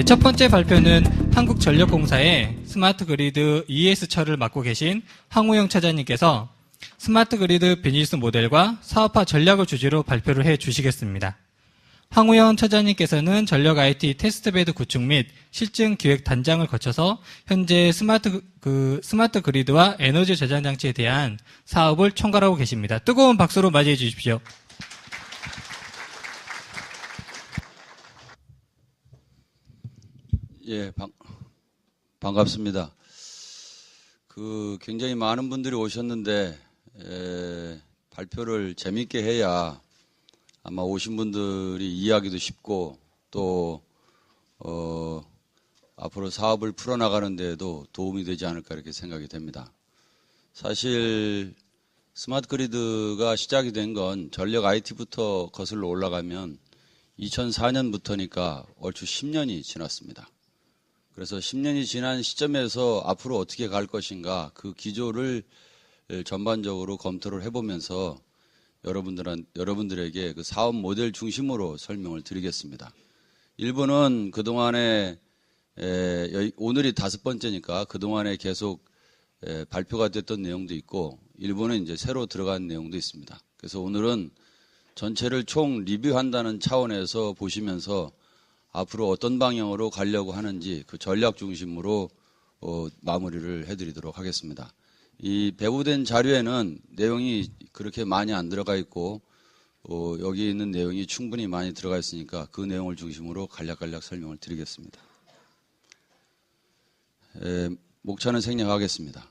네, 첫 번째 발표는 한국전력공사의 스마트 그리드 ES처를 맡고 계신 황우영 차장님께서 스마트 그리드 비즈니스 모델과 사업화 전략을 주제로 발표를 해 주시겠습니다. 황우영 차장님께서는 전력 IT 테스트베드 구축 및 실증 기획 단장을 거쳐서 현재 스마트 그리드와 에너지 저장 장치에 대한 사업을 총괄하고 계십니다. 뜨거운 박수로 맞이해 주십시오. 예, 반갑습니다. 굉장히 많은 분들이 오셨는데 발표를 재밌게 해야 아마 오신 분들이 이해하기도 쉽고 또 앞으로 사업을 풀어나가는 데에도 도움이 되지 않을까 이렇게 생각이 됩니다. 사실 스마트 그리드가 시작이 된 건 전력 IT부터 거슬러 올라가면 2004년부터니까 얼추 10년이 지났습니다. 그래서 10년이 지난 시점에서 앞으로 어떻게 갈 것인가 그 기조를 전반적으로 검토를 해보면서 여러분들에게 그 사업 모델 중심으로 설명을 드리겠습니다. 일부는 그동안에 오늘이 5번째니까 그동안에 계속 발표가 됐던 내용도 있고 일부는 이제 새로 들어간 내용도 있습니다. 그래서 오늘은 전체를 총 리뷰한다는 차원에서 보시면서 앞으로 어떤 방향으로 가려고 하는지 그 전략 중심으로 마무리를 해드리도록 하겠습니다. 이 배부된 자료에는 내용이 그렇게 많이 안 들어가 있고 여기 있는 내용이 충분히 많이 들어가 있으니까 그 내용을 중심으로 간략간략 설명을 드리겠습니다. 목차는 생략하겠습니다.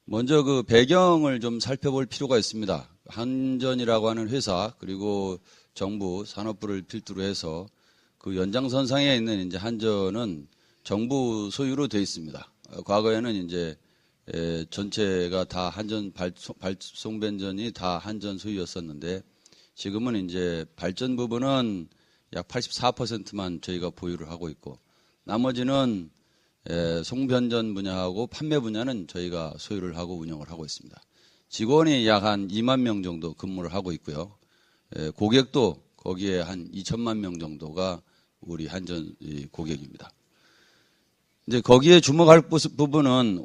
먼저 그 배경을 좀 살펴볼 필요가 있습니다. 한전이라고 하는 회사 그리고 정부 산업부를 필두로 해서 그 연장선상에 있는 이제 한전은 정부 소유로 되어 있습니다. 과거에는 이제 전체가 다 한전 발송변전이 다 한전 소유였었는데 지금은 이제 발전 부분은 약 84%만 저희가 보유를 하고 있고 나머지는 송변전 분야하고 판매 분야는 저희가 소유를 하고 운영을 하고 있습니다. 직원이 약 한 2만 명 정도 근무를 하고 있고요. 고객도 거기에 한 2천만 명 정도가 우리 한전 고객입니다. 이제 거기에 주목할 부분은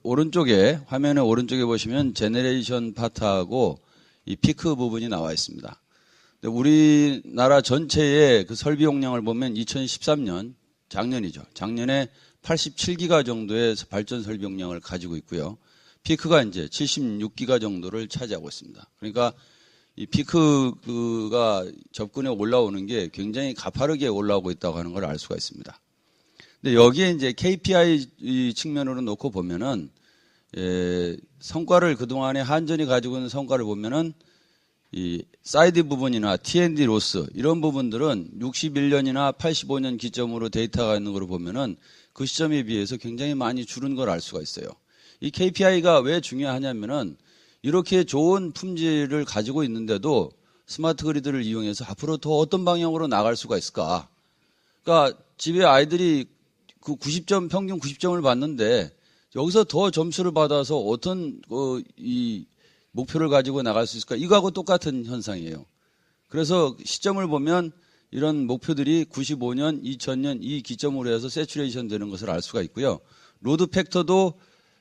오른쪽에 화면의 오른쪽에 보시면 제너레이션 파트하고 이 피크 부분이 나와 있습니다. 우리나라 전체의 그 설비 용량을 보면 2013년 작년이죠. 작년에 87기가 정도의 발전 설비 용량을 가지고 있고요. 피크가 이제 76기가 정도를 차지하고 있습니다. 그러니까 이 피크가 접근에 올라오는 게 굉장히 가파르게 올라오고 있다고 하는 걸 알 수가 있습니다. 근데 여기에 이제 KPI 측면으로 놓고 보면은 성과를 그동안에 한전이 가지고 있는 성과를 보면은 이 사이드 부분이나 T&D 로스 이런 부분들은 61년이나 85년 기점으로 데이터가 있는 걸 보면은 그 시점에 비해서 굉장히 많이 줄은 걸 알 수가 있어요. 이 KPI가 왜 중요하냐면은 이렇게 좋은 품질을 가지고 있는데도 스마트 그리드를 이용해서 앞으로 더 어떤 방향으로 나갈 수가 있을까? 그러니까 집에 아이들이 그 90점, 평균 90점을 받는데 여기서 더 점수를 받아서 어떤 이 목표를 가지고 나갈 수 있을까? 이거하고 똑같은 현상이에요. 그래서 시점을 보면 이런 목표들이 95년, 2000년 이 기점으로 해서 세츄레이션 되는 것을 알 수가 있고요. 로드 팩터도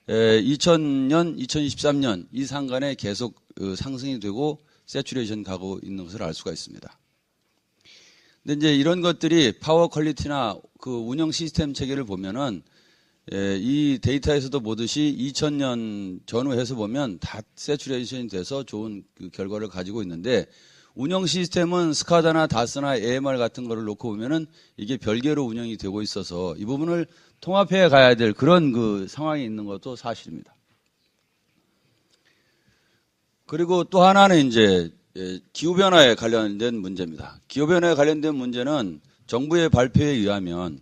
2000년, 2023년 이 상간에 계속 상승이 되고 세츄레이션 가고 있는 것을 알 수가 있습니다. 근데 이제 이런 것들이 파워 퀄리티나 그 운영 시스템 체계를 보면은 이 데이터에서도 보듯이 2000년 전후해서 보면 다 세츄레이션이 돼서 좋은 그 결과를 가지고 있는데 운영 시스템은 스카다나 다스나 AMR 같은 거를 놓고 보면은 이게 별개로 운영이 되고 있어서 이 부분을 통합해 가야 될 그런 그 상황이 있는 것도 사실입니다. 그리고 또 하나는 이제 기후변화에 관련된 문제입니다. 기후변화에 관련된 문제는 정부의 발표에 의하면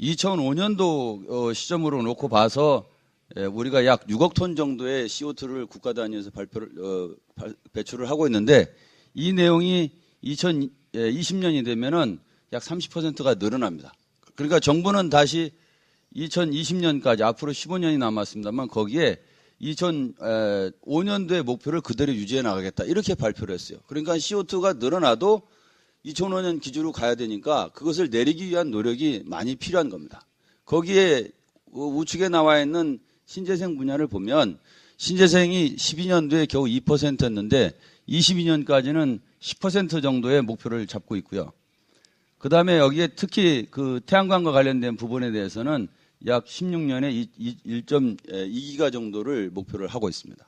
2005년도 시점으로 놓고 봐서 우리가 약 6억 톤 정도의 CO2를 국가 단위에서 배출을 하고 있는데 이 내용이 2020년이 되면은 약 30%가 늘어납니다. 그러니까 정부는 다시 2020년까지 앞으로 15년이 남았습니다만 거기에 2005년도의 목표를 그대로 유지해 나가겠다 이렇게 발표를 했어요. 그러니까 CO2가 늘어나도 2005년 기준으로 가야 되니까 그것을 내리기 위한 노력이 많이 필요한 겁니다. 거기에 우측에 나와 있는 신재생 분야를 보면 신재생이 12년도에 겨우 2%였는데 22년까지는 10% 정도의 목표를 잡고 있고요. 그 다음에 여기에 특히 그 태양광과 관련된 부분에 대해서는 약 16년에 1.2기가 정도를 목표를 하고 있습니다.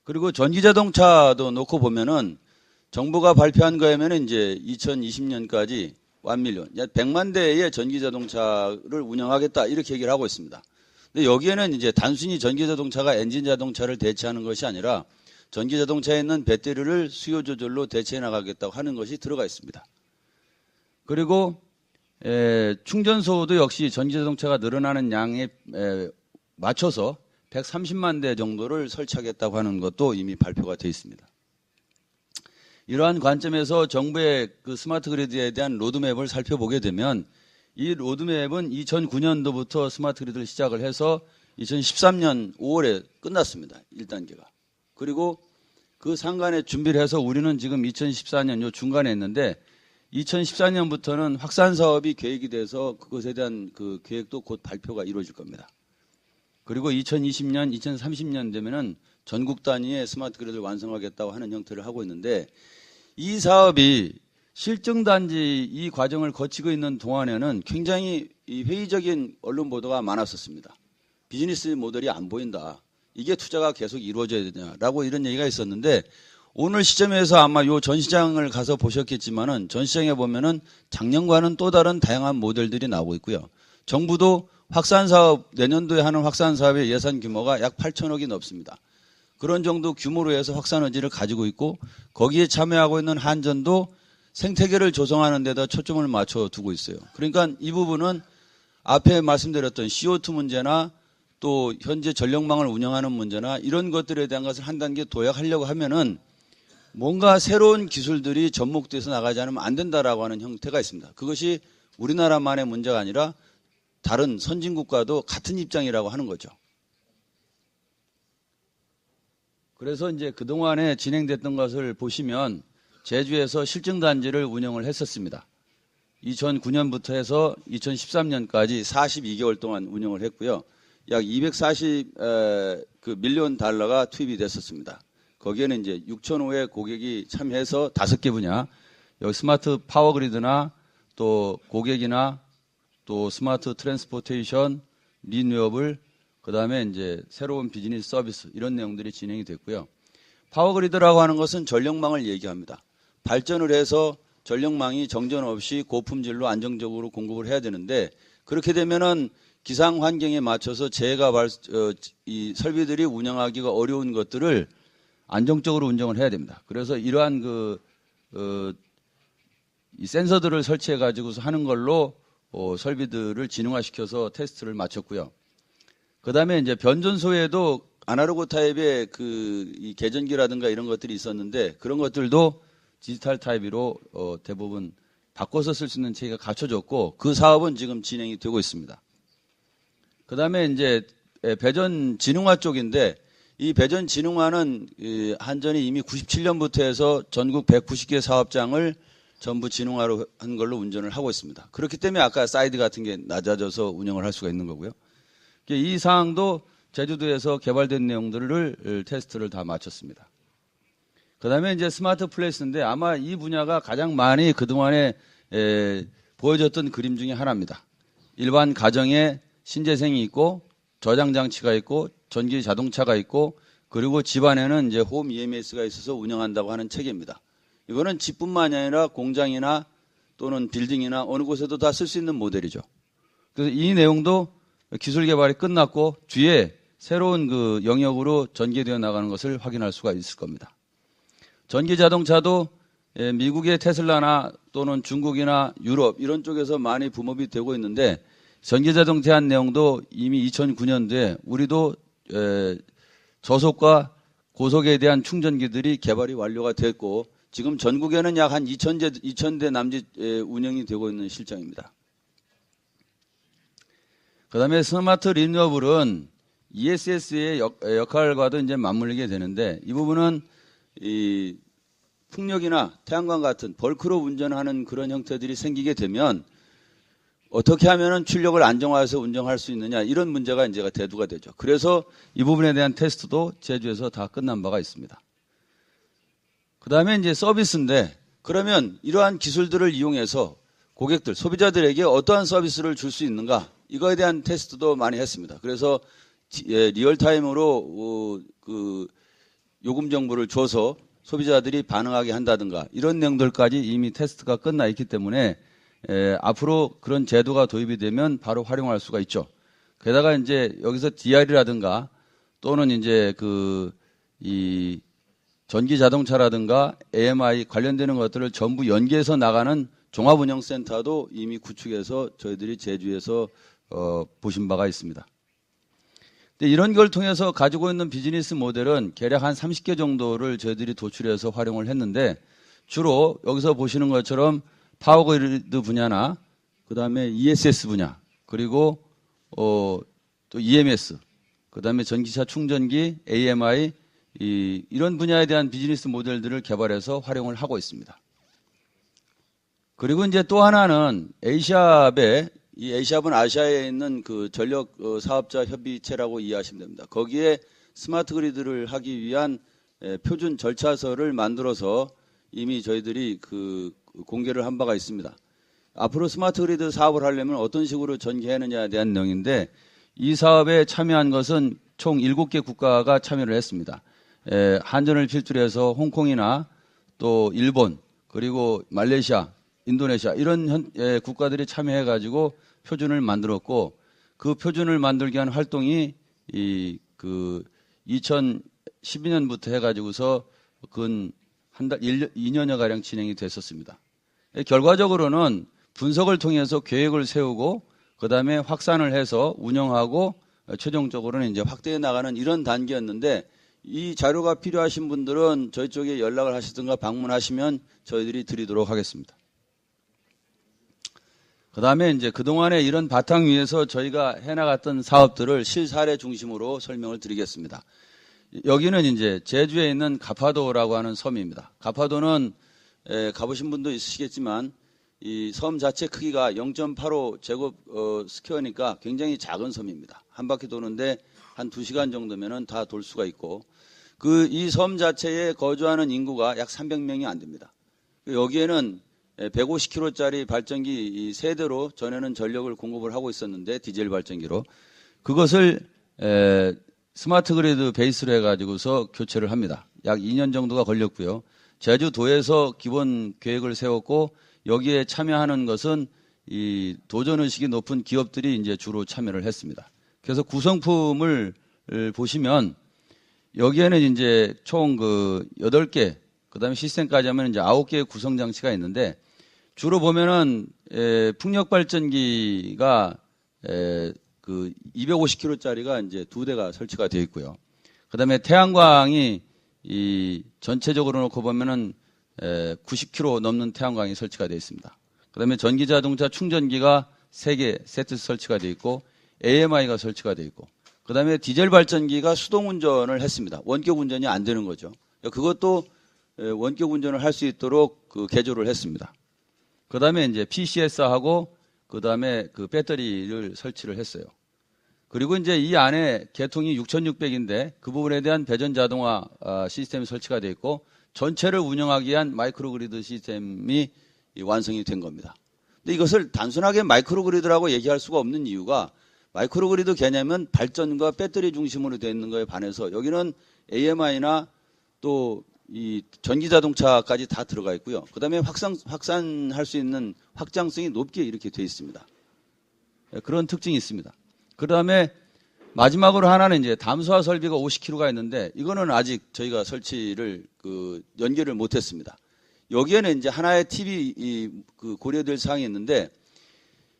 그리고 전기자동차도 놓고 보면은 정부가 발표한 거에는 이제 2020년까지 1밀리언, 약 100만 대의 전기자동차를 운영하겠다 이렇게 얘기를 하고 있습니다. 근데 여기에는 이제 단순히 전기자동차가 엔진자동차를 대체하는 것이 아니라 전기자동차에 있는 배터리를 수요 조절로 대체해 나가겠다고 하는 것이 들어가 있습니다. 그리고 충전소도 역시 전기자동차가 늘어나는 양에 맞춰서 130만 대 정도를 설치하겠다고 하는 것도 이미 발표가 되어 있습니다. 이러한 관점에서 정부의 그 스마트 그리드에 대한 로드맵을 살펴보게 되면 이 로드맵은 2009년도부터 스마트 그리드를 시작을 해서 2013년 5월에 끝났습니다. 1단계가. 그리고 그 상간에 준비를 해서 우리는 지금 2014년 요 중간에 있는데 2014년부터는 확산 사업이 계획이 돼서 그것에 대한 그 계획도 곧 발표가 이루어질 겁니다. 그리고 2020년, 2030년 되면은 전국 단위의 스마트 그리드를 완성하겠다고 하는 형태를 하고 있는데 이 사업이 실증단지 이 과정을 거치고 있는 동안에는 굉장히 회의적인 언론 보도가 많았었습니다. 비즈니스 모델이 안 보인다. 이게 투자가 계속 이루어져야 되냐라고 이런 얘기가 있었는데 오늘 시점에서 아마 요 전시장을 가서 보셨겠지만은 전시장에 보면은 작년과는 또 다른 다양한 모델들이 나오고 있고요. 정부도 확산 사업, 내년도에 하는 확산 사업의 예산 규모가 약 8천억이 넘습니다. 그런 정도 규모로 해서 확산 의지를 가지고 있고 거기에 참여하고 있는 한전도 생태계를 조성하는 데다 초점을 맞춰 두고 있어요. 그러니까 이 부분은 앞에 말씀드렸던 CO2 문제나 또 현재 전력망을 운영하는 문제나 이런 것들에 대한 것을 한 단계 도약하려고 하면은 뭔가 새로운 기술들이 접목돼서 나가지 않으면 안 된다라고 하는 형태가 있습니다. 그것이 우리나라만의 문제가 아니라 다른 선진국과도 같은 입장이라고 하는 거죠. 그래서 이제 그동안에 진행됐던 것을 보시면 제주에서 실증단지를 운영을 했었습니다. 2009년부터 해서 2013년까지 42개월 동안 운영을 했고요. 약 240밀리언 달러가 투입이 됐었습니다. 거기에는 이제 6,500 고객이 참여해서 5개 분야, 여기 스마트 파워 그리드나 또 고객이나 또 스마트 트랜스포테이션, 리뉴어블, 그 다음에 이제 새로운 비즈니스 서비스 이런 내용들이 진행이 됐고요. 파워 그리드라고 하는 것은 전력망을 얘기합니다. 발전을 해서 전력망이 정전 없이 고품질로 안정적으로 공급을 해야 되는데 그렇게 되면은 기상 환경에 맞춰서 이 설비들이 운영하기가 어려운 것들을 안정적으로 운영을 해야 됩니다. 그래서 이러한 이 센서들을 설치해 가지고서 하는 걸로 설비들을 지능화시켜서 테스트를 마쳤고요. 그 다음에 이제 변전소에도 아날로그 타입의 이 계전기라든가 이런 것들이 있었는데 그런 것들도 디지털 타입으로 대부분 바꿔서 쓸 수 있는 체계가 갖춰졌고 그 사업은 지금 진행이 되고 있습니다. 그 다음에 이제 배전 진흥화 쪽인데 이 배전 진흥화는 한전이 이미 97년부터 해서 전국 190개 사업장을 전부 진흥화로 한 걸로 운전을 하고 있습니다. 그렇기 때문에 아까 사이드 같은 게 낮아져서 운영을 할 수가 있는 거고요. 이 사항도 제주도에서 개발된 내용들을 테스트를 다 마쳤습니다. 그 다음에 이제 스마트 플레이스인데 아마 이 분야가 가장 많이 그동안에 보여줬던 그림 중에 하나입니다. 일반 가정에 신재생이 있고 저장 장치가 있고 전기 자동차가 있고 그리고 집안에는 이제 홈 EMS가 있어서 운영한다고 하는 체계입니다. 이거는 집뿐만이 아니라 공장이나 또는 빌딩이나 어느 곳에도 다 쓸 수 있는 모델이죠. 그래서 이 내용도 기술 개발이 끝났고 뒤에 새로운 그 영역으로 전개되어 나가는 것을 확인할 수가 있을 겁니다. 전기 자동차도 미국의 테슬라나 또는 중국이나 유럽 이런 쪽에서 많이 붐업이 되고 있는데 전기자동차에 대한 내용도 이미 2009년도에 우리도 저속과 고속에 대한 충전기들이 개발이 완료가 됐고 지금 전국에는 약 한 2,000대 남짓 운영이 되고 있는 실정입니다. 그 다음에 스마트 리뉴어블은 ESS의 역할과도 이제 맞물리게 되는데 이 부분은 이 풍력이나 태양광 같은 벌크로 운전하는 그런 형태들이 생기게 되면 어떻게 하면은 출력을 안정화해서 운전할 수 있느냐 이런 문제가 이제가 대두가 되죠. 그래서 이 부분에 대한 테스트도 제주에서 다 끝난 바가 있습니다. 그 다음에 이제 서비스인데 그러면 이러한 기술들을 이용해서 고객들, 소비자들에게 어떠한 서비스를 줄 수 있는가 이거에 대한 테스트도 많이 했습니다. 그래서 리얼타임으로 그 요금 정보를 줘서 소비자들이 반응하게 한다든가 이런 내용들까지 이미 테스트가 끝나 있기 때문에 앞으로 그런 제도가 도입이 되면 바로 활용할 수가 있죠. 게다가 이제 여기서 DR이라든가 또는 이제 이 전기 자동차라든가 AMI 관련되는 것들을 전부 연계해서 나가는 종합운영센터도 이미 구축해서 저희들이 제주에서 보신 바가 있습니다. 근데 이런 걸 통해서 가지고 있는 비즈니스 모델은 대략 한 30개 정도를 저희들이 도출해서 활용을 했는데 주로 여기서 보시는 것처럼 파워그리드 분야나 그다음에 ESS 분야 그리고 또 EMS 그다음에 전기차 충전기 AMI 이런 분야에 대한 비즈니스 모델들을 개발해서 활용을 하고 있습니다. 그리고 이제 또 하나는 에이샵에 이 에이샵은 아시아에 있는 그 전력 사업자 협의체라고 이해하시면 됩니다. 거기에 스마트 그리드를 하기 위한 표준 절차서를 만들어서 이미 저희들이 공개를 한 바가 있습니다. 앞으로 스마트 그리드 사업을 하려면 어떤 식으로 전개하느냐에 대한 내용인데 이 사업에 참여한 것은 총 7개 국가가 참여를 했습니다. 한전을 필두로 해서 홍콩이나 또 일본 그리고 말레이시아, 인도네시아 이런 국가들이 참여해가지고 표준을 만들었고 그 표준을 만들기 위한 활동이 2012년부터 해가지고서 근 한 달, 2년여 가량 진행이 됐었습니다. 결과적으로는 분석을 통해서 계획을 세우고 그 다음에 확산을 해서 운영하고 최종적으로는 이제 확대해 나가는 이런 단계였는데 이 자료가 필요하신 분들은 저희 쪽에 연락을 하시든가 방문하시면 저희들이 드리도록 하겠습니다. 그 다음에 이제 그동안에 이런 바탕 위에서 저희가 해나갔던 사업들을 실사례 중심으로 설명을 드리겠습니다. 여기는 이제 제주에 있는 가파도라고 하는 섬입니다. 가파도는 가보신 분도 있으시겠지만 이 섬 자체 크기가 0.85 제곱 스퀘어니까 굉장히 작은 섬입니다. 한 바퀴 도는데 한 2시간 정도면은 다 돌 수가 있고 이 섬 자체에 거주하는 인구가 약 300명이 안 됩니다. 여기에는 150kW짜리 발전기 3대로 전에는 전력을 공급을 하고 있었는데 디젤 발전기로 그것을 스마트 그리드 베이스로 해가지고서 교체를 합니다. 약 2년 정도가 걸렸고요. 제주도에서 기본 계획을 세웠고 여기에 참여하는 것은 이 도전의식이 높은 기업들이 이제 주로 참여를 했습니다. 그래서 구성품을 보시면 여기에는 이제 총 8개, 그 다음에 시스템까지 하면 이제 9개의 구성 장치가 있는데 주로 보면은 풍력 발전기가 250kW짜리가 이제 2대가 설치가 되어 있고요. 그 다음에 태양광이 전체적으로 놓고 보면은 90kW 넘는 태양광이 설치가 되어 있습니다. 그 다음에 전기 자동차 충전기가 3개 세트 설치가 되어 있고 AMI가 설치가 되어 있고 그 다음에 디젤 발전기가 수동 운전을 했습니다. 원격 운전이 안 되는 거죠. 그것도 원격 운전을 할 수 있도록 개조를 했습니다. 그 다음에 이제 PCS하고 그 다음에 배터리를 설치를 했어요. 그리고 이제 이 안에 개통이 6600인데 그 부분에 대한 배전 자동화 시스템이 설치가 되어 있고 전체를 운영하기 위한 마이크로 그리드 시스템이 완성이 된 겁니다. 근데 이것을 단순하게 마이크로 그리드라고 얘기할 수가 없는 이유가 마이크로 그리드 개념은 발전과 배터리 중심으로 되어 있는 거에 반해서 여기는 AMI나 또 이 전기 자동차까지 다 들어가 있고요. 그 다음에 확산할 수 있는 확장성이 높게 이렇게 되어 있습니다. 그런 특징이 있습니다. 그 다음에 마지막으로 하나는 이제 담소화 설비가 50kg가 있는데 이거는 아직 저희가 설치를 연결을 못했습니다. 여기에는 이제 하나의 팁이 고려될 사항이 있는데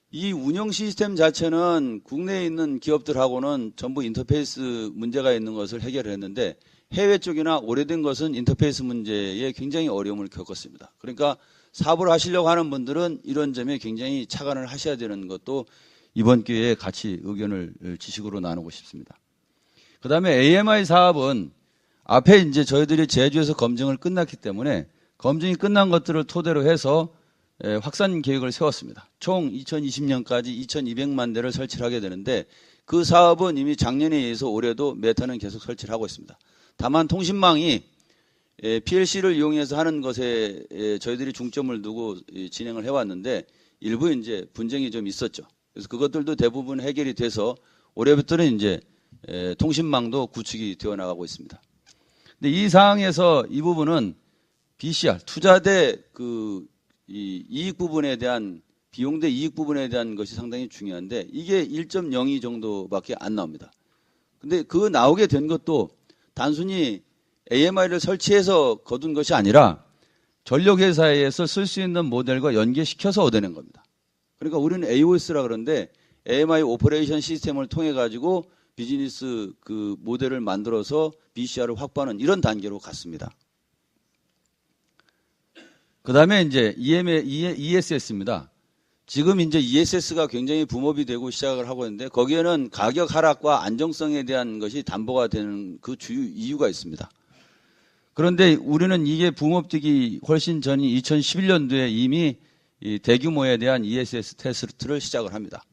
이 운영 시스템 자체는 국내에 있는 기업들하고는 전부 인터페이스 문제가 있는 것을 해결했는데 해외 쪽이나 오래된 것은 인터페이스 문제에 굉장히 어려움을 겪었습니다. 그러니까 사업을 하시려고 하는 분들은 이런 점에 굉장히 착안을 하셔야 되는 것도 이번 기회에 같이 의견을 지식으로 나누고 싶습니다. 그 다음에 AMI 사업은 앞에 이제 저희들이 제주에서 검증을 끝났기 때문에 검증이 끝난 것들을 토대로 해서 확산 계획을 세웠습니다. 총 2020년까지 2200만 대를 설치를 하게 되는데 그 사업은 이미 작년에 의해서 올해도 메타는 계속 설치를 하고 있습니다. 다만 통신망이 PLC를 이용해서 하는 것에 저희들이 중점을 두고 진행을 해왔는데 일부 이제 분쟁이 좀 있었죠. 그래서 그것들도 대부분 해결이 돼서 올해부터는 이제 통신망도 구축이 되어 나가고 있습니다. 근데 이 사항에서 이 부분은 BCR 투자대 이 이익 부분에 대한 비용 대 이익 부분에 대한 것이 상당히 중요한데 이게 1.02 정도밖에 안 나옵니다. 근데 그 나오게 된 것도 단순히 AMI를 설치해서 거둔 것이 아니라 전력회사에서 쓸 수 있는 모델과 연계시켜서 얻어낸 겁니다. 그러니까 우리는 AOS라 그러는데 AMI 오퍼레이션 시스템을 통해 가지고 비즈니스 그 모델을 만들어서 BCR을 확보하는 이런 단계로 갔습니다. 그 다음에 이제 ESS입니다. 지금 이제 ESS가 굉장히 붐업이 되고 시작을 하고 있는데 거기에는 가격 하락과 안정성에 대한 것이 담보가 되는 그 주요 이유가 있습니다. 그런데 우리는 이게 붐업되기 훨씬 전인 2011년도에 이미 이 대규모에 대한 ESS 테스트를 시작을 합니다.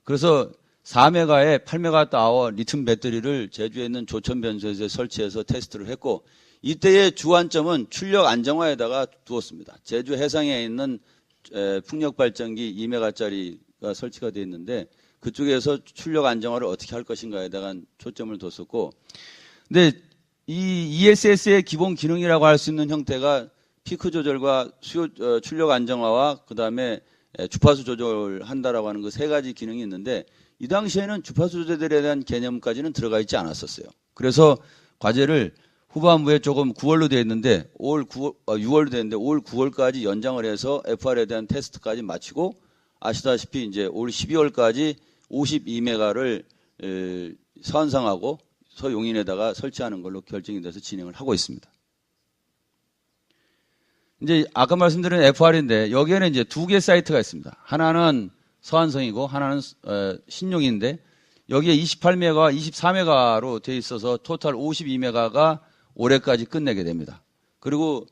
그래서 4메가에 8메가와트 리튬 배터리를 제주에 있는 조천 변소에서 설치해서 테스트를 했고 이때의 주안점은 출력 안정화에다가 두었습니다. 제주 해상에 있는 풍력 발전기 2메가짜리가 설치가 되어 있는데 그쪽에서 출력 안정화를 어떻게 할 것인가에다가 초점을 뒀었고 근데 이 ESS의 기본 기능이라고 할 수 있는 형태가 피크 조절과 수요 출력 안정화와 그다음에 주파수 조절한다라고 하는 그 세 가지 기능이 있는데 이 당시에는 주파수 조절에 대한 개념까지는 들어가 있지 않았었어요. 그래서 과제를 후반부에 조금 9월로 되어 있는데 6월로 되어 있는데 올 9월까지 연장을 해서 FR에 대한 테스트까지 마치고 아시다시피 이제 올 12월까지 52메가를 서안상하고 서용인에다가 설치하는 걸로 결정이 돼서 진행을 하고 있습니다. 이제 아까 말씀드린 FR인데 여기에는 이제 두 개 사이트가 있습니다. 하나는 서안성이고 하나는 신용인데 여기에 28메가, 24메가로 되어 있어서 토탈 52메가가 올해까지 끝내게 됩니다. 그리고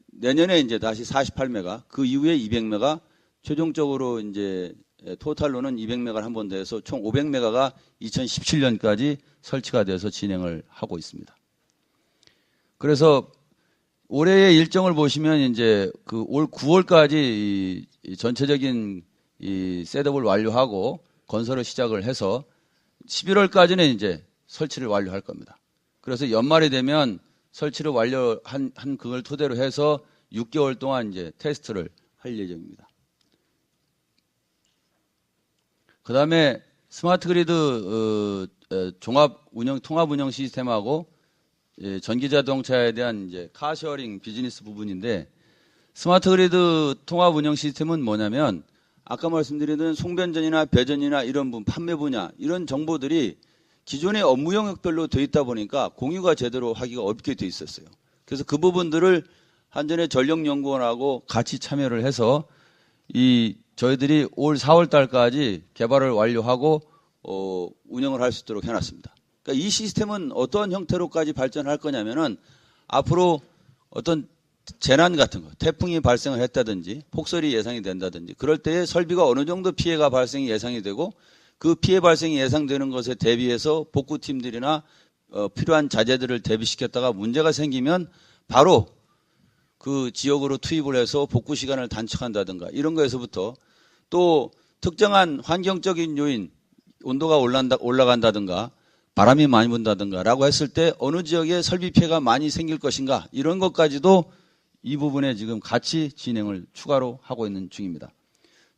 내년에 이제 다시 48메가, 그 이후에 200메가, 최종적으로 이제 토탈로는 200메가를 한 번 더 해서 총 500메가가 2017년까지 설치가 돼서 진행을 하고 있습니다. 그래서 올해의 일정을 보시면 이제 그 올 9월까지 전체적인 이 셋업을 완료하고 건설을 시작을 해서 11월까지는 이제 설치를 완료할 겁니다. 그래서 연말이 되면 설치를 완료한 그걸 토대로 해서 6개월 동안 이제 테스트를 할 예정입니다. 그 다음에 스마트 그리드 통합 운영 시스템하고 전기 자동차에 대한 이제 카셔링 비즈니스 부분인데 스마트 그리드 통합 운영 시스템은 뭐냐면 아까 말씀드린 송변전이나 배전이나 이런 판매 분야 이런 정보들이 기존의 업무 영역별로 돼 있다 보니까 공유가 제대로 하기가 어렵게 돼 있었어요. 그래서 그 부분들을 한전의 전력연구원하고 같이 참여를 해서 저희들이 올 4월 달까지 개발을 완료하고 운영을 할 수 있도록 해놨습니다. 그러니까 이 시스템은 어떤 형태로까지 발전할 거냐면은 앞으로 어떤 재난 같은 거, 태풍이 발생을 했다든지 폭설이 예상이 된다든지 그럴 때에 설비가 어느 정도 피해가 발생이 예상이 되고 그 피해 발생이 예상되는 것에 대비해서 복구팀들이나 필요한 자재들을 대비시켰다가 문제가 생기면 바로 그 지역으로 투입을 해서 복구 시간을 단축한다든가 이런 거에서부터 또 특정한 환경적인 요인, 온도가 올라간다든가 바람이 많이 분다든가 라고 했을 때 어느 지역에 설비 피해가 많이 생길 것인가 이런 것까지도 이 부분에 지금 같이 진행을 추가로 하고 있는 중입니다.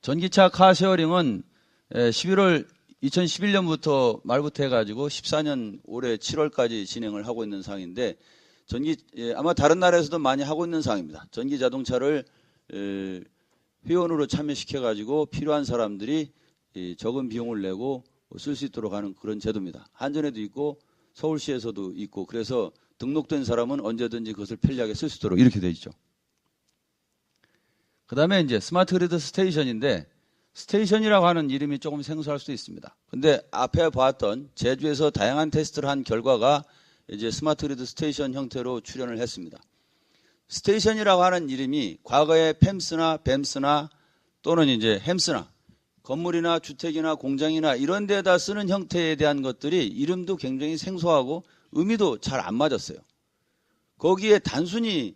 전기차 카쉐어링은 2011년부터 말부터 해가지고 14년 올해 7월까지 진행을 하고 있는 상황인데 아마 다른 나라에서도 많이 하고 있는 상황입니다. 전기 자동차를 회원으로 참여시켜가지고 필요한 사람들이 적은 비용을 내고 쓸 수 있도록 하는 그런 제도입니다. 한전에도 있고 서울시에서도 있고 그래서 등록된 사람은 언제든지 그것을 편리하게 쓸 수 있도록 이렇게 되어 있죠. 그 다음에 이제 스마트 그리드 스테이션인데 스테이션이라고 하는 이름이 조금 생소할 수도 있습니다. 근데 앞에 봤던 제주에서 다양한 테스트를 한 결과가 이제 스마트 그리드 스테이션 형태로 출현을 했습니다. 스테이션이라고 하는 이름이 과거에 팸스나 뱀스나 또는 이제 햄스나 건물이나 주택이나 공장이나 이런 데다 쓰는 형태에 대한 것들이 이름도 굉장히 생소하고 의미도 잘 안 맞았어요. 거기에 단순히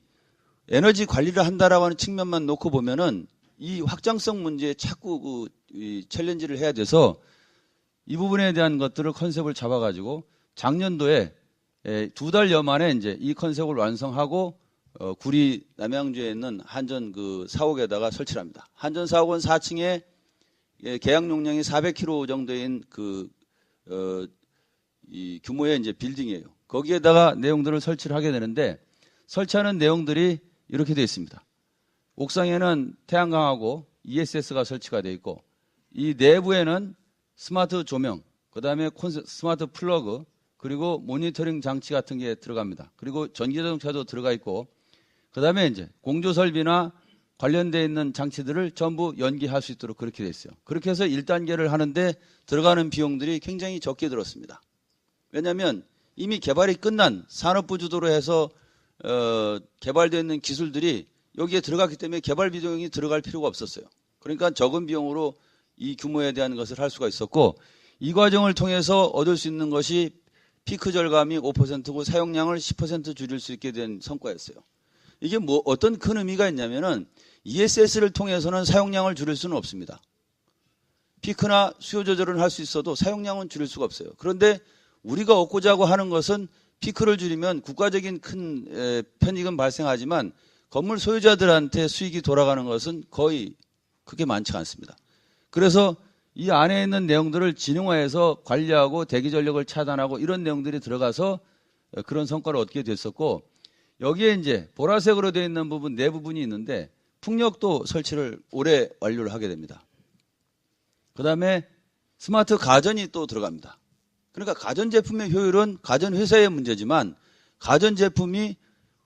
에너지 관리를 한다라고 하는 측면만 놓고 보면은 이 확장성 문제에 자꾸 이 챌린지를 해야 돼서 이 부분에 대한 것들을 컨셉을 잡아가지고 작년도에 2달여 만에 이제 이 컨셉을 완성하고 구리 남양주에 있는 한전 그 사옥에다가 설치를 합니다. 한전 사옥은 4층에 계약 용량이 400kg 정도인 이 규모의 이제 빌딩이에요. 거기에다가 내용들을 설치를 하게 되는데 설치하는 내용들이 이렇게 되어 있습니다. 옥상에는 태양광하고 ESS가 설치가 되어 있고 이 내부에는 스마트 조명, 그 다음에 스마트 플러그, 그리고 모니터링 장치 같은 게 들어갑니다. 그리고 전기자동차도 들어가 있고 그 다음에 이제 공조 설비나 관련되어 있는 장치들을 전부 연기할 수 있도록 그렇게 되어 있어요. 그렇게 해서 1단계를 하는데 들어가는 비용들이 굉장히 적게 들었습니다. 왜냐하면 이미 개발이 끝난 산업부 주도로 해서 개발되어 있는 기술들이 여기에 들어갔기 때문에 개발 비용이 들어갈 필요가 없었어요. 그러니까 적은 비용으로 이 규모에 대한 것을 할 수가 있었고 이 과정을 통해서 얻을 수 있는 것이 피크 절감이 5%고 사용량을 10% 줄일 수 있게 된 성과였어요. 이게 어떤 큰 의미가 있냐면은 ESS를 통해서는 사용량을 줄일 수는 없습니다. 피크나 수요 조절은 할 수 있어도 사용량은 줄일 수가 없어요. 그런데 우리가 얻고자 하는 것은 피크를 줄이면 국가적인 큰 편익은 발생하지만 건물 소유자들한테 수익이 돌아가는 것은 거의 그렇게 많지가 않습니다. 그래서 이 안에 있는 내용들을 진흥화해서 관리하고 대기 전력을 차단하고 이런 내용들이 들어가서 그런 성과를 얻게 됐었고 여기에 이제 보라색으로 되어 있는 부분 네 부분이 있는데 풍력도 설치를 올해 완료를 하게 됩니다. 그 다음에 스마트 가전이 또 들어갑니다. 그러니까 가전제품의 효율은 가전회사의 문제지만 가전제품이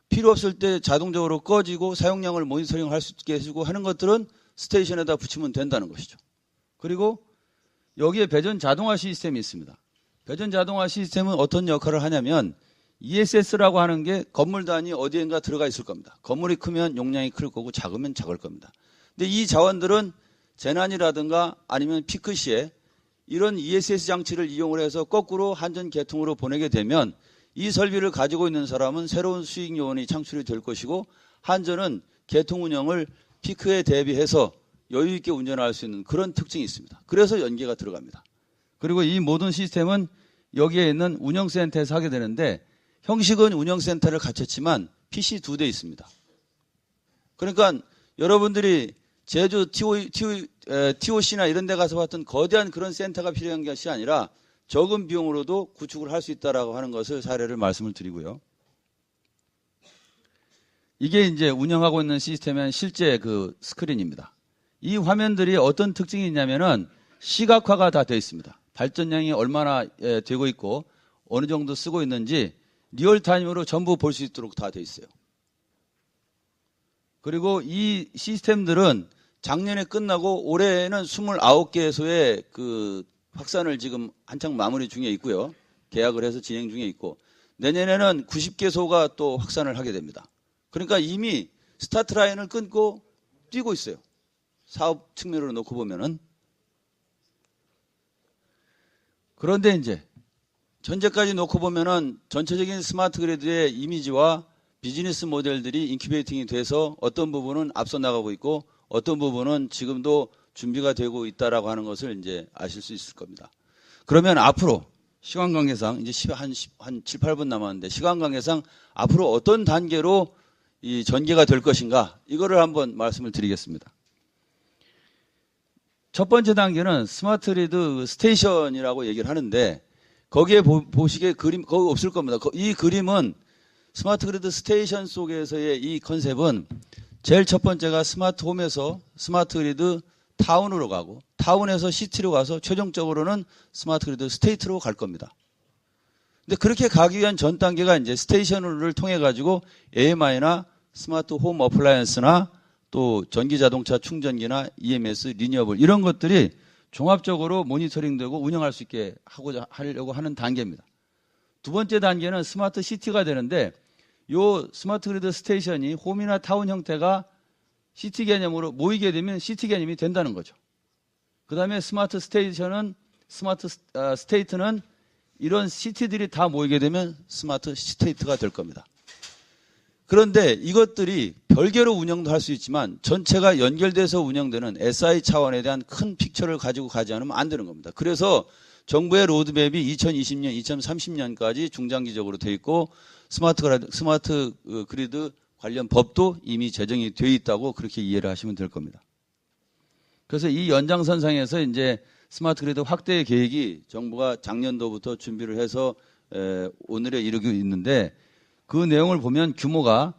필요 없을 때 자동적으로 꺼지고 사용량을 모니터링할 수 있게 해주고 하는 것들은 스테이션에다 붙이면 된다는 것이죠. 그리고 여기에 배전 자동화 시스템이 있습니다. 배전 자동화 시스템은 어떤 역할을 하냐면 ESS라고 하는 게 건물 단위 어디엔가 들어가 있을 겁니다. 건물이 크면 용량이 클 거고 작으면 작을 겁니다. 근데 이 자원들은 재난이라든가 아니면 피크 시에 이런 ESS 장치를 이용을 해서 거꾸로 한전 계통으로 보내게 되면 이 설비를 가지고 있는 사람은 새로운 수익 요원이 창출이 될 것이고 한전은 계통 운영을 피크에 대비해서 여유 있게 운전할 수 있는 그런 특징이 있습니다. 그래서 연계가 들어갑니다. 그리고 이 모든 시스템은 여기에 있는 운영센터에서 하게 되는데 형식은 운영센터를 갖췄지만 PC 2대 있습니다. 그러니까 여러분들이 제주 TOC나 이런 데 가서 봤던 거대한 그런 센터가 필요한 것이 아니라 적은 비용으로도 구축을 할 수 있다라고 하는 것을 사례를 말씀을 드리고요. 이게 이제 운영하고 있는 시스템의 실제 그 스크린입니다. 이 화면들이 어떤 특징이 있냐면은 시각화가 다 되어 있습니다. 발전량이 얼마나 되고 있고 어느 정도 쓰고 있는지 리얼타임으로 전부 볼 수 있도록 다 되어 있어요. 그리고 이 시스템들은 작년에 끝나고 올해에는 29개소의 그 확산을 지금 한창 마무리 중에 있고요. 계약을 해서 진행 중에 있고 내년에는 90개소가 또 확산을 하게 됩니다. 그러니까 이미 스타트 라인을 끊고 뛰고 있어요. 사업 측면으로 놓고 보면은. 그런데 이제 현재까지 놓고 보면은 전체적인 스마트 그리드의 이미지와 비즈니스 모델들이 인큐베이팅이 돼서 어떤 부분은 앞서 나가고 있고 어떤 부분은 지금도 준비가 되고 있다라고 하는 것을 이제 아실 수 있을 겁니다. 그러면 앞으로 시간 관계상 이제 한 7, 8분 남았는데 시간 관계상 앞으로 어떤 단계로 이 전개가 될 것인가 이거를 한번 말씀을 드리겠습니다. 첫 번째 단계는 스마트 그리드 스테이션이라고 얘기를 하는데 거기에 보시기에 그림 거기 없을 겁니다. 이 그림은 스마트 그리드 스테이션 속에서의 이 컨셉은 제일 첫 번째가 스마트 홈에서 스마트 그리드 타운으로 가고 타운에서 시티로 가서 최종적으로는 스마트 그리드 스테이트로 갈 겁니다. 근데 그렇게 가기 위한 전 단계가 이제 스테이션을 통해 가지고 AMI나 스마트 홈 어플라이언스나 또 전기 자동차 충전기나 EMS, 리니어블 이런 것들이 종합적으로 모니터링되고 운영할 수 있게 하려고 하는 단계입니다. 두 번째 단계는 스마트 시티가 되는데 요 스마트 그리드 스테이션이 홈이나 타운 형태가 시티 개념으로 모이게 되면 시티 개념이 된다는 거죠. 그 다음에 스마트 스테이트는 이런 시티들이 다 모이게 되면 스마트 스테이트가 될 겁니다. 그런데 이것들이 별개로 운영도 할 수 있지만 전체가 연결돼서 운영되는 SI 차원에 대한 큰 픽처를 가지고 가지 않으면 안 되는 겁니다. 그래서 정부의 로드맵이 2020년, 2030년까지 중장기적으로 돼 있고 스마트 그리드 관련 법도 이미 제정이 돼 있다고 그렇게 이해를 하시면 될 겁니다. 그래서 이 연장선상에서 이제 스마트 그리드 확대 계획이 정부가 작년도부터 준비를 해서 오늘에 이르고 있는데 그 내용을 보면 규모가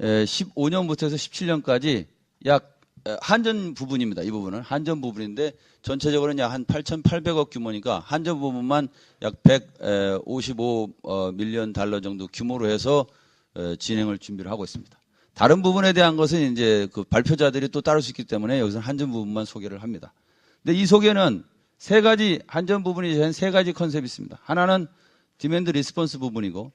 15년부터 해서 17년까지 약 한전 부분입니다. 이 부분은 한전 부분인데 전체적으로는 약 한 8,800억 규모니까 한전 부분만 약 155 밀리언 달러 정도 규모로 해서 진행을 준비를 하고 있습니다. 다른 부분에 대한 것은 이제 그 발표자들이 또 따를 수 있기 때문에 여기서는 한전 부분만 소개를 합니다. 근데 이 소개는 한전 부분이 된 세 가지 컨셉이 있습니다. 하나는 디맨드 리스폰스 부분이고,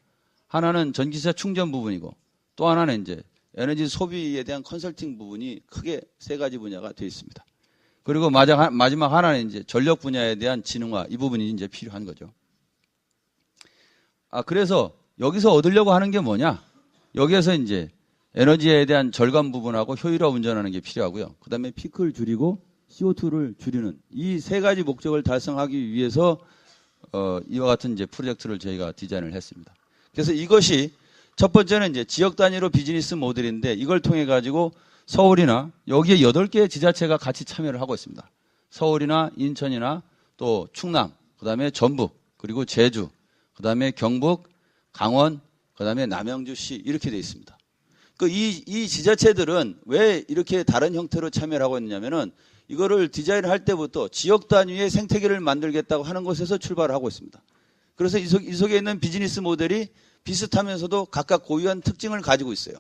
하나는 전기차 충전 부분이고, 또 하나는 이제 에너지 소비에 대한 컨설팅 부분이 크게 세 가지 분야가 되어 있습니다. 그리고 마지막 하나는 이제 전력 분야에 대한 진흥화, 이 부분이 이제 필요한 거죠. 그래서 여기서 얻으려고 하는 게 뭐냐? 여기에서 이제 에너지에 대한 절감 부분하고 효율화 운전하는 게 필요하고요. 그 다음에 피크를 줄이고 CO2를 줄이는 이 세 가지 목적을 달성하기 위해서 이와 같은 이제 프로젝트를 저희가 디자인을 했습니다. 그래서 이것이 첫 번째는 이제 지역 단위로 비즈니스 모델인데 이걸 통해 가지고 서울이나 여기에 8개의 지자체가 같이 참여를 하고 있습니다. 서울이나 인천이나 또 충남, 그다음에 전북, 그리고 제주, 그다음에 경북, 강원, 그다음에 남양주시 이렇게 돼 있습니다. 이 지자체들은 왜 이렇게 다른 형태로 참여를 하고 있느냐면은 이거를 디자인할 때부터 지역 단위의 생태계를 만들겠다고 하는 것에서 출발을 하고 있습니다. 그래서 이 속에 있는 비즈니스 모델이 비슷하면서도 각각 고유한 특징을 가지고 있어요.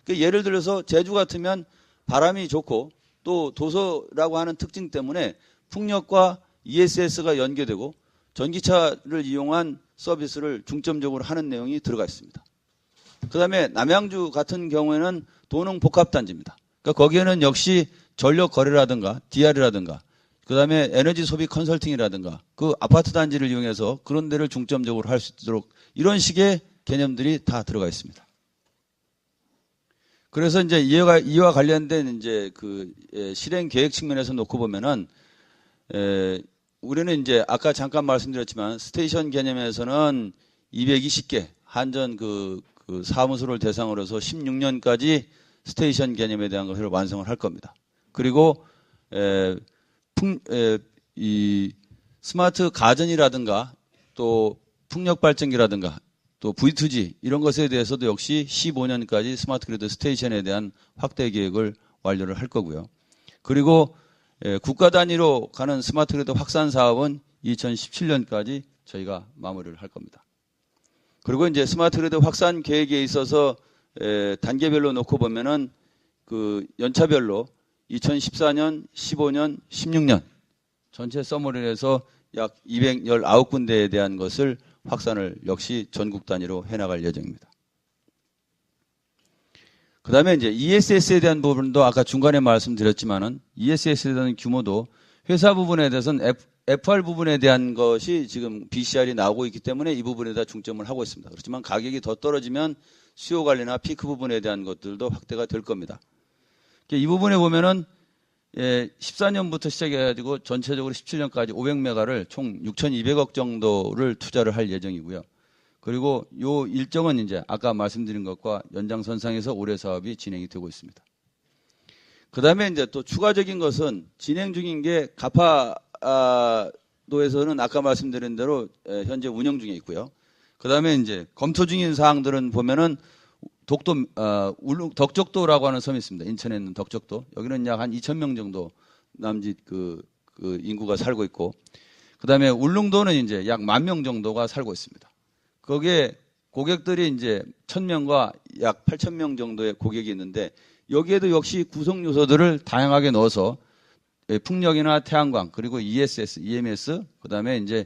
예를 들어서 제주 같으면 바람이 좋고 또 도서라고 하는 특징 때문에 풍력과 ESS가 연계되고 전기차를 이용한 서비스를 중점적으로 하는 내용이 들어가 있습니다. 그 다음에 남양주 같은 경우에는 도농복합단지입니다. 그러니까 거기에는 역시 전력 거래라든가 DR이라든가 그 다음에 에너지 소비 컨설팅이라든가 그 아파트 단지를 이용해서 그런 데를 중점적으로 할 수 있도록 이런 식의 개념들이 다 들어가 있습니다. 그래서 이제 이와 관련된 이제 그 실행 계획 측면에서 놓고 보면은 우리는 이제 아까 잠깐 말씀드렸지만 스테이션 개념에서는 220개 한전 그 사무소를 대상으로 해서 16년까지 스테이션 개념에 대한 것을 완성을 할 겁니다. 그리고 이 스마트 가전이라든가 또 풍력 발전기라든가 또 V2G 이런 것에 대해서도 역시 15년까지 스마트 그리드 스테이션에 대한 확대 계획을 완료를 할 거고요. 그리고 국가 단위로 가는 스마트 그리드 확산 사업은 2017년까지 저희가 마무리를 할 겁니다. 그리고 이제 스마트 그리드 확산 계획에 있어서 단계별로 놓고 보면은 그 연차별로 2014년, 15년, 16년 전체 서머리를 해서 약 219군데에 대한 것을 확산을 역시 전국 단위로 해나갈 예정입니다. 그 다음에 이제 ESS에 대한 부분도 아까 중간에 말씀드렸지만은 ESS에 대한 규모도 회사 부분에 대해서는 FR 부분에 대한 것이 지금 BCR이 나오고 있기 때문에 이 부분에다 중점을 하고 있습니다. 그렇지만 가격이 더 떨어지면 수요 관리나 피크 부분에 대한 것들도 확대가 될 겁니다. 이 부분에 보면은 14년부터 시작해가지고 전체적으로 17년까지 500메가를 총 6,200억 정도를 투자를 할 예정이고요. 그리고 요 일정은 이제 아까 말씀드린 것과 연장선상에서 올해 사업이 진행이 되고 있습니다. 그 다음에 이제 또 추가적인 것은 진행 중인 게 가파도에서는 아까 말씀드린 대로 현재 운영 중에 있고요. 그 다음에 이제 검토 중인 사항들은 보면은 덕적도라고 하는 섬이 있습니다. 인천에 있는 덕적도. 여기는 약 한 2,000명 정도 남짓 그 인구가 살고 있고, 그 다음에 울릉도는 이제 약 10,000명 정도가 살고 있습니다. 거기에 고객들이 이제 1,000명과 약 8,000명 정도의 고객이 있는데, 여기에도 역시 구성 요소들을 다양하게 넣어서 풍력이나 태양광, 그리고 ESS, EMS, 그 다음에 이제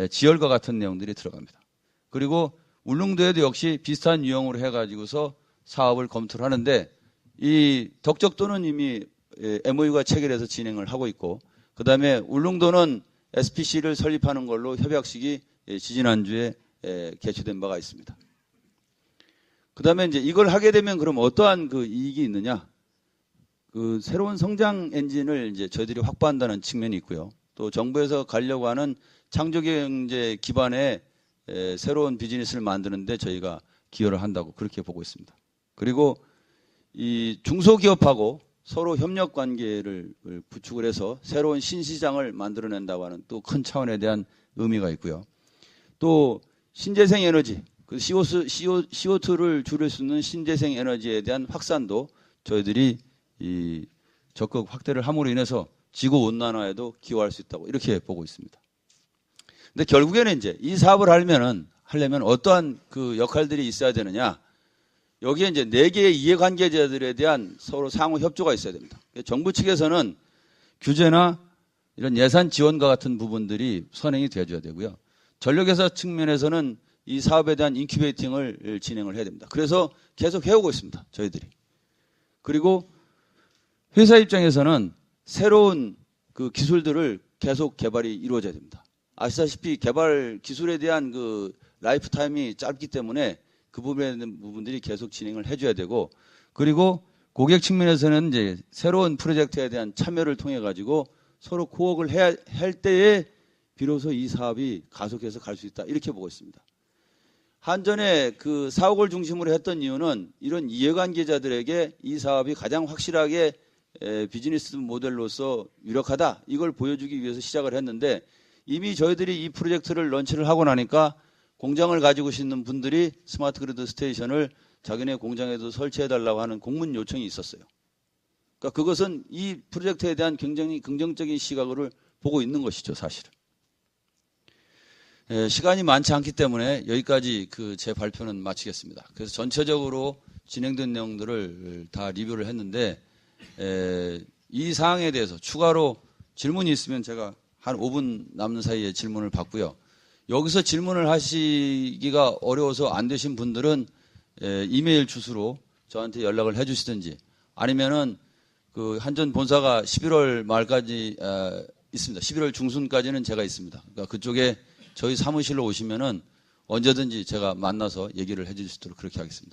지열과 같은 내용들이 들어갑니다. 그리고 울릉도에도 역시 비슷한 유형으로 해가지고서 사업을 검토를 하는데 이 덕적도는 이미 MOU가 체결해서 진행을 하고 있고 그다음에 울릉도는 SPC를 설립하는 걸로 협약식이 지지난주에 개최된 바가 있습니다. 그다음에 이제 이걸 하게 되면 그럼 어떠한 그 이익이 있느냐? 그 새로운 성장 엔진을 이제 저희들이 확보한다는 측면이 있고요. 또 정부에서 가려고 하는 창조경제 기반의 새로운 비즈니스를 만드는데 저희가 기여를 한다고 그렇게 보고 있습니다. 그리고 이 중소기업하고 서로 협력 관계를 구축을 해서 새로운 신시장을 만들어낸다고 하는 또 큰 차원에 대한 의미가 있고요. 또 신재생 에너지, 그 CO2를 줄일 수 있는 신재생 에너지에 대한 확산도 저희들이 이 적극 확대를 함으로 인해서 지구 온난화에도 기여할 수 있다고 이렇게 보고 있습니다. 근데 결국에는 이제 이 사업을 하려면 어떠한 그 역할들이 있어야 되느냐? 여기에 이제 4개의 이해관계자들에 대한 서로 상호 협조가 있어야 됩니다. 정부 측에서는 규제나 이런 예산 지원과 같은 부분들이 선행이 되어줘야 되고요. 전력회사 측면에서는 이 사업에 대한 인큐베이팅을 진행을 해야 됩니다. 그래서 계속 해오고 있습니다. 저희들이. 그리고 회사 입장에서는 새로운 그 기술들을 계속 개발이 이루어져야 됩니다. 아시다시피 개발 기술에 대한 그 라이프 타임이 짧기 때문에 그 부분에 대한 부분들이 계속 진행을 해줘야 되고 그리고 고객 측면에서는 이제 새로운 프로젝트에 대한 참여를 통해 가지고 서로 코웍을 해야 할 때에 비로소 이 사업이 가속해서 갈 수 있다 이렇게 보고 있습니다. 한전에 그 사옥을 중심으로 했던 이유는 이런 이해관계자들에게 이 사업이 가장 확실하게 비즈니스 모델로서 유력하다 이걸 보여주기 위해서 시작을 했는데 이미 저희들이 이 프로젝트를 런치를 하고 나니까 공장을 가지고 있는 분들이 스마트 그리드 스테이션을 자기네 공장에도 설치해달라고 하는 공문 요청이 있었어요. 그러니까 그것은 이 프로젝트에 대한 굉장히 긍정적인 시각을 보고 있는 것이죠, 사실은. 시간이 많지 않기 때문에 여기까지 그 제 발표는 마치겠습니다. 그래서 전체적으로 진행된 내용들을 다 리뷰를 했는데 이 사항에 대해서 추가로 질문이 있으면 제가 한 5분 남는 사이에 질문을 받고요. 여기서 질문을 하시기가 어려워서 안 되신 분들은 이메일 주소로 저한테 연락을 해주시든지 아니면은 그 한전 본사가 11월 말까지 있습니다. 11월 중순까지는 제가 있습니다. 그러니까 그쪽에 저희 사무실로 오시면은 언제든지 제가 만나서 얘기를 해줄 수 있도록 그렇게 하겠습니다.